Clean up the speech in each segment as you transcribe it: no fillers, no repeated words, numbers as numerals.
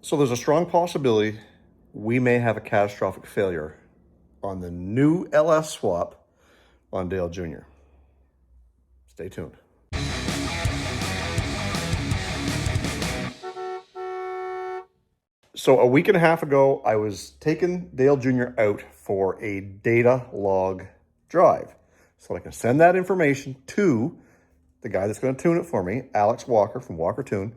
So there's a strong possibility we may have a catastrophic failure on the new LS swap on Dale Jr. Stay tuned. So a week and a half ago, I was taking Dale Jr. out for a data log drive so I can send that information to the guy that's going to tune it for me, Alex Walker from Walker Tune.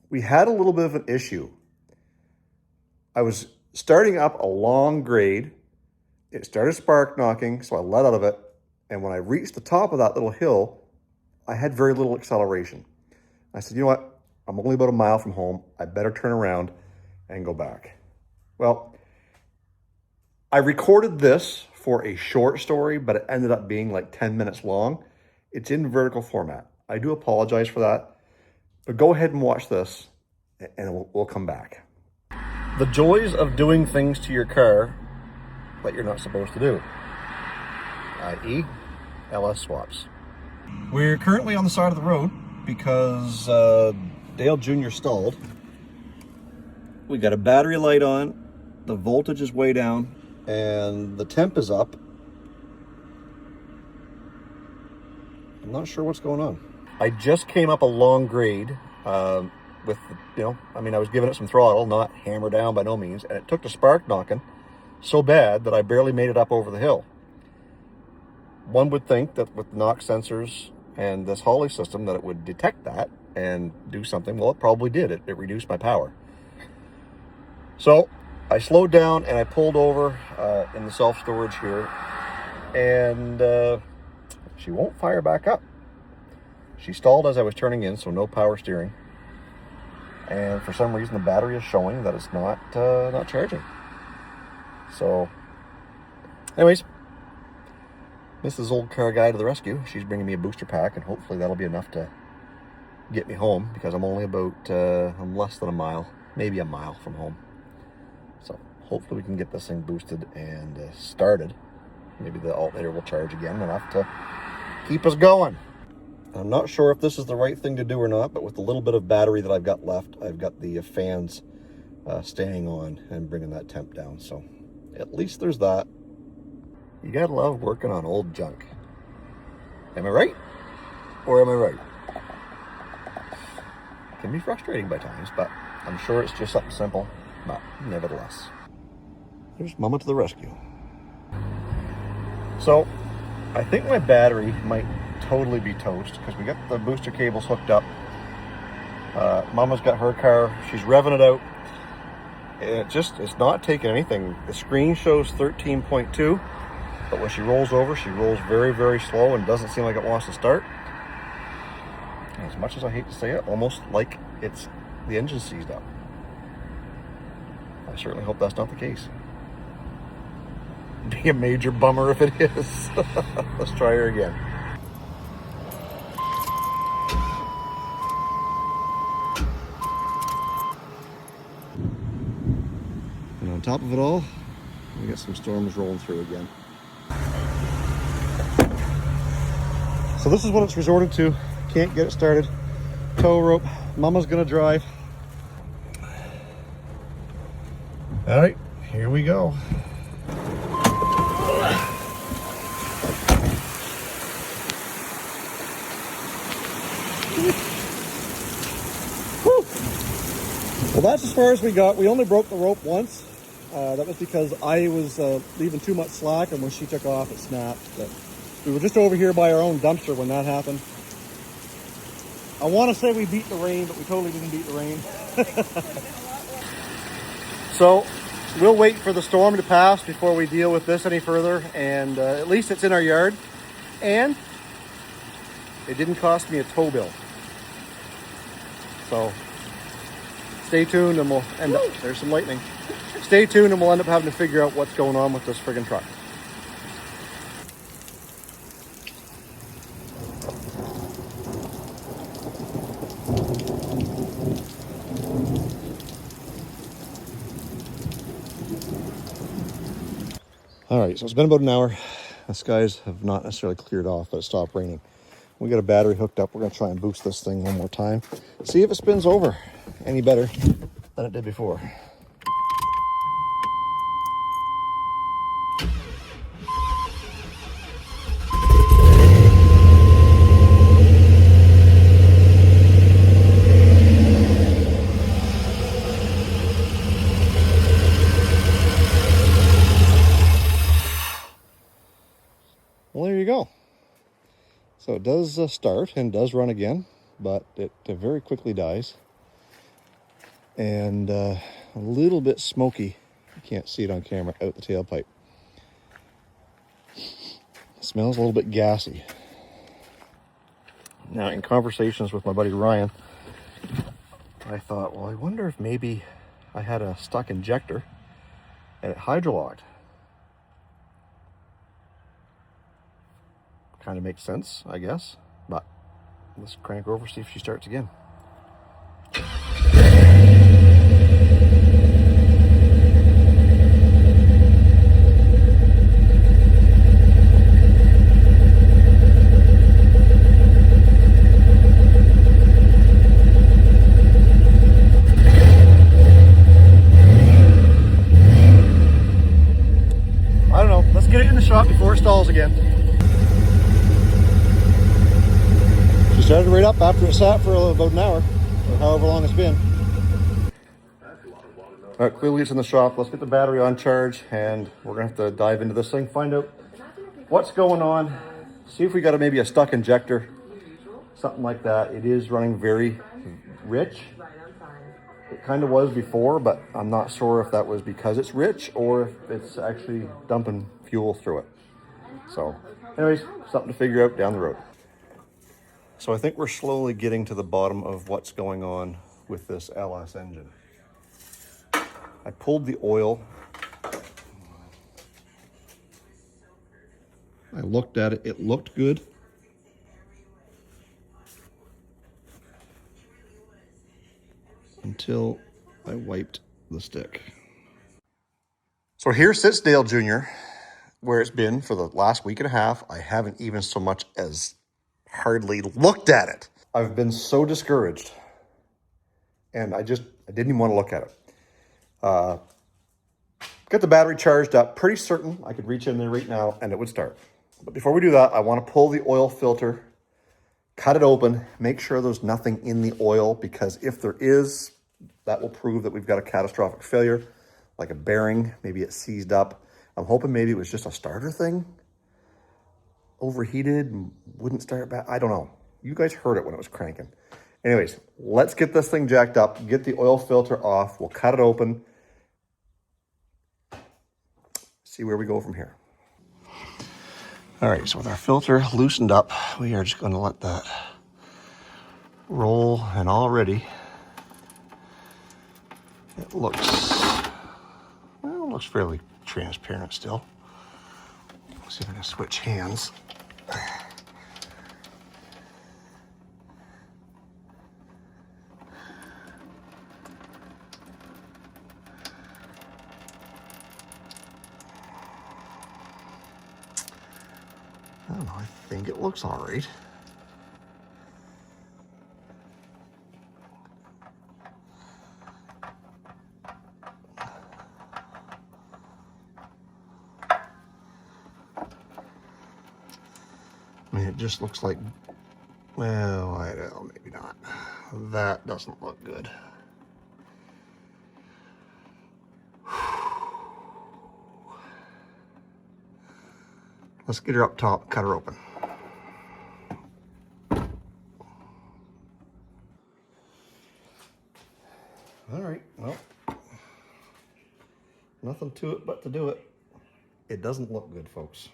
We had a little bit of an issue. I was starting up a long grade. It started spark knocking, so I let out of it. And when I reached the top of that little hill, I had very little acceleration. I said, you know what? I'm only about a mile from home. I better turn around and go back. Well, I recorded this for a short story, but it ended up being like 10 minutes long. It's in vertical format. I do apologize for that. But go ahead and watch this, and we'll come back. The joys of doing things to your car that you're not supposed to do, i.e. LS swaps. We're currently on the side of the road because Dale Jr. stalled. We got a battery light on, the voltage is way down, and the temp is up. I'm not sure what's going on. I just came up a long grade with, I was giving it some throttle, not hammer down by no means, and it took the spark knocking so bad that I barely made it up over the hill. One would think that with knock sensors and this Holley system that it would detect that and do something. Well, it probably did. It reduced my power. So I slowed down and I pulled over in the self-storage here, and she won't fire back up. She stalled as I was turning in, so no power steering. And for some reason, the battery is showing that it's not charging. So, anyways, Mrs. Olde Carr Guy to the rescue. She's bringing me a booster pack, and hopefully that'll be enough to get me home, because I'm only about, I'm less than a mile, maybe a mile from home. So hopefully we can get this thing boosted and started. Maybe the alternator will charge again enough to keep us going. I'm not sure if this is the right thing to do or not, but with the little bit of battery that I've got left, I've got the fans staying on and bringing that temp down. So at least there's that. You gotta love working on old junk. Am I right? Or am I right? It can be frustrating by times, but I'm sure it's just something simple. But nevertheless, here's Mama to the rescue. So I think my battery might totally be toast because we got the booster cables hooked up. Mama's got her car. She's revving it out. It's not taking anything. The screen shows 13.2, but when she rolls over, she rolls very, very slow and doesn't seem like it wants to start. And as much as I hate to say it, almost like it's the engine seized up. I certainly hope that's not the case. It'd be a major bummer if it is. Let's try her again. And on top of it all, we got some storms rolling through again. So this is what it's resorted to. Can't get it started. Tow rope. Mama's gonna drive. All right, here we go. Whew. Well, that's as far as we got. We only broke the rope once. That was because I was leaving too much slack, and when she took off, it snapped. But we were just over here by our own dumpster when that happened. I want to say we beat the rain, but we totally didn't beat the rain. So we'll wait for the storm to pass before we deal with this any further. And at least it's in our yard. And it didn't cost me a tow bill. So stay tuned and we'll end up, there's some lightning. Stay tuned and we'll end up having to figure out what's going on with this friggin' truck. All right, so it's been about an hour. The skies have not necessarily cleared off, but it stopped raining. We got a battery hooked up. We're going to try and boost this thing one more time. See if it spins over any better than it did before. Well, there you go. So it does start and does run again, but it very quickly dies. And a little bit smoky. You can't see it on camera out the tailpipe. It smells a little bit gassy. Now, in conversations with my buddy Ryan, I thought, well, I wonder if maybe I had a stuck injector and it hydrolocked. Kind of makes sense, I guess, but let's crank her over, see if she starts again. I don't know, let's get it in the shop before it stalls again. She started right up after it sat for about an hour, or however long it's been. All right, clearly it's in the shop. Let's get the battery on charge, and we're gonna have to dive into this thing, find out what's going on, see if we got maybe a stuck injector, something like that. It is running very rich. It kind of was before, but I'm not sure if that was because it's rich or if it's actually dumping fuel through it. So anyways, something to figure out down the road. So I think we're slowly getting to the bottom of what's going on with this LS engine. I pulled the oil. I looked at it, it looked good. Until I wiped the stick. So here sits Dale Jr., where it's been for the last week and a half. I haven't even so much as hardly looked at it. I've been so discouraged, and I didn't even want to look at it. Got the battery charged up, pretty certain I could reach in there right now and it would start. But before we do that, I want to pull the oil filter, cut it open, make sure there's nothing in the oil, because if there is, that will prove that we've got a catastrophic failure, like a bearing, maybe it seized up. I'm hoping maybe it was just a starter thing, overheated and wouldn't start back. I don't know. You guys heard it when it was cranking. Anyways, let's get this thing jacked up, get the oil filter off. We'll cut it open, see where we go from here. All right, so with our filter loosened up, we are just going to let that roll, and already it looks, well, it looks fairly transparent still. Let's see if I can switch hands. I don't know, I think it looks all right. I mean, it just looks like, well, I don't know, maybe not. That doesn't look good. Let's get her up top, cut her open. All right, well, nothing to it but to do it. It doesn't look good, folks.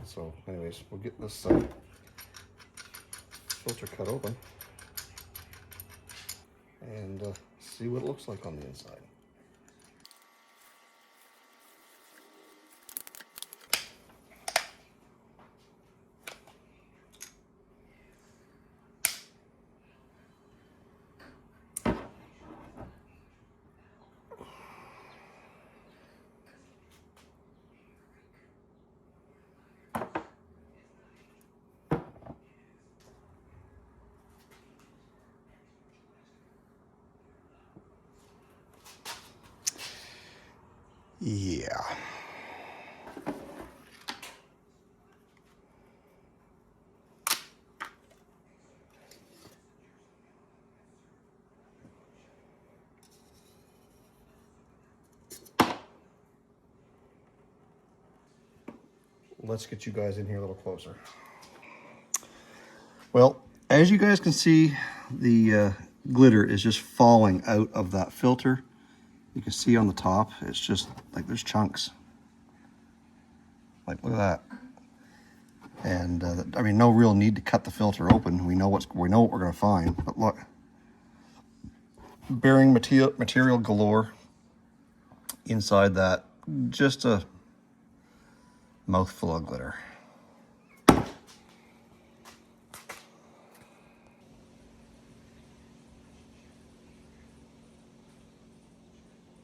So anyways, we'll get this filter cut open and see what it looks like on the inside. Yeah. Let's get you guys in here a little closer. Well, as you guys can see, the glitter is just falling out of that filter. You can see on the top, it's just like there's chunks. Like, look at that. And I mean, no real need to cut the filter open. We know what we're going to find. But look, bearing material galore inside that. Just a mouthful of glitter.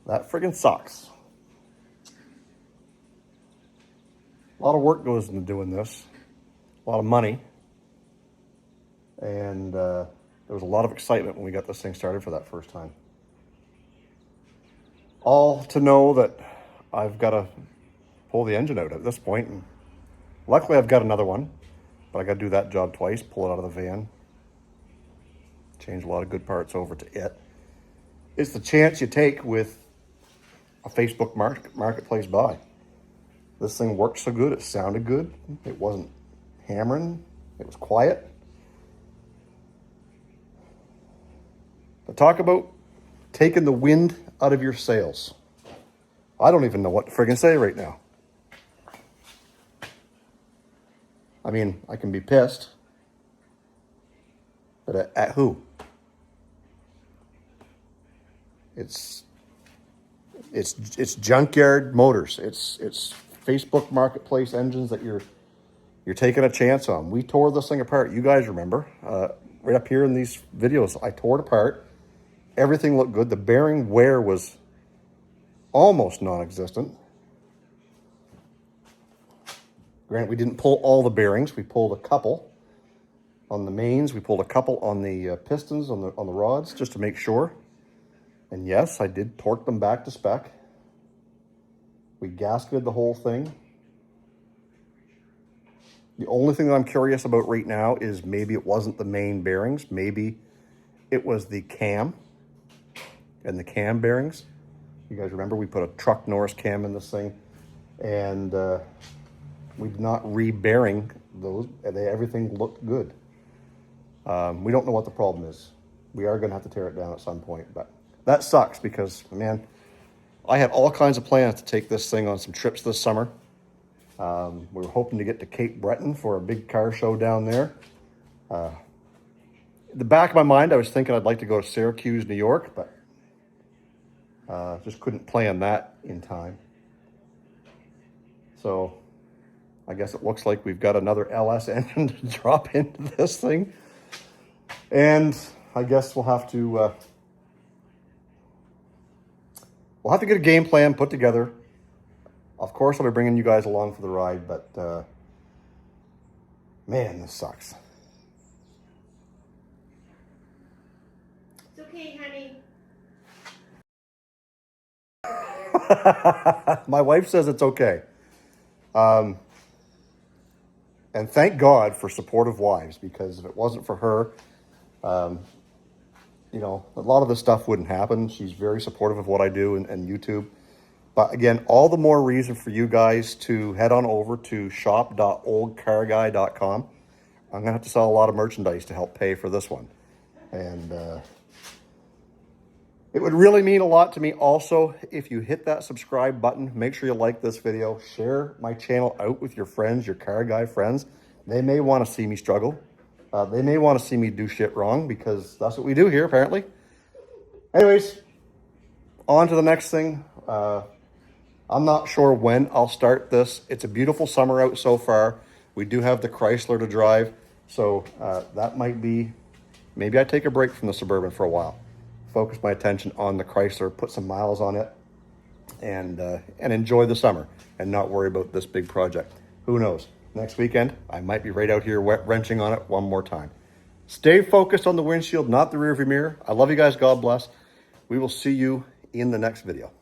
That friggin' sucks. A lot of work goes into doing this. A lot of money. And there was a lot of excitement when we got this thing started for that first time. All to know that I've got to pull the engine out at this point. And luckily I've got another one, but I got to do that job twice, pull it out of the van, change a lot of good parts over to it. It's the chance you take with a Facebook marketplace buy. This thing worked so good, it sounded good, it wasn't hammering, it was quiet. But talk about taking the wind out of your sails. I don't even know what to friggin' say right now. I mean, I can be pissed, but at who? It's junkyard motors. It's Facebook marketplace engines that you're taking a chance on. We tore this thing apart. You guys remember, right up here in these videos, I tore it apart. Everything looked good. The bearing wear was almost non-existent. Granted, we didn't pull all the bearings. We pulled a couple on the mains. We pulled a couple on the pistons, on the rods, just to make sure. And yes, I did torque them back to spec. We gasketed the whole thing. The only thing that I'm curious about right now is maybe it wasn't the main bearings. Maybe it was the cam and the cam bearings. You guys remember we put a truck Norris cam in this thing, and we did not re-bearing those. Everything looked good. We don't know what the problem is. We are going to have to tear it down at some point, but that sucks because, man, I had all kinds of plans to take this thing on some trips this summer. We were hoping to get to Cape Breton for a big car show down there. In the back of my mind, I was thinking I'd like to go to Syracuse, New York, but just couldn't plan that in time. So I guess it looks like we've got another LS engine to drop into this thing. And I guess we'll have to get a game plan put together. Of course, I'll be bringing you guys along for the ride, but man, this sucks. It's okay, honey. My wife says it's okay. And thank God for supportive wives, because if it wasn't for her, you know, a lot of this stuff wouldn't happen. She's very supportive of what I do and YouTube. But again, all the more reason for you guys to head on over to shop.oldecarguy.com. I'm going to have to sell a lot of merchandise to help pay for this one. And it would really mean a lot to me also if you hit that subscribe button. Make sure you like this video. Share my channel out with your friends, your car guy friends. They may want to see me struggle. They may want to see me do shit wrong, because that's what we do here, apparently. Anyways, on to the next thing. I'm not sure when I'll start this. It's a beautiful summer out so far. We do have the Chrysler to drive. So that might be, maybe I take a break from the Suburban for a while. Focus my attention on the Chrysler, put some miles on it, and enjoy the summer and not worry about this big project. Who knows? Next weekend, I might be right out here wrenching on it one more time. Stay focused on the windshield, not the rearview mirror. I love you guys. God bless. We will see you in the next video.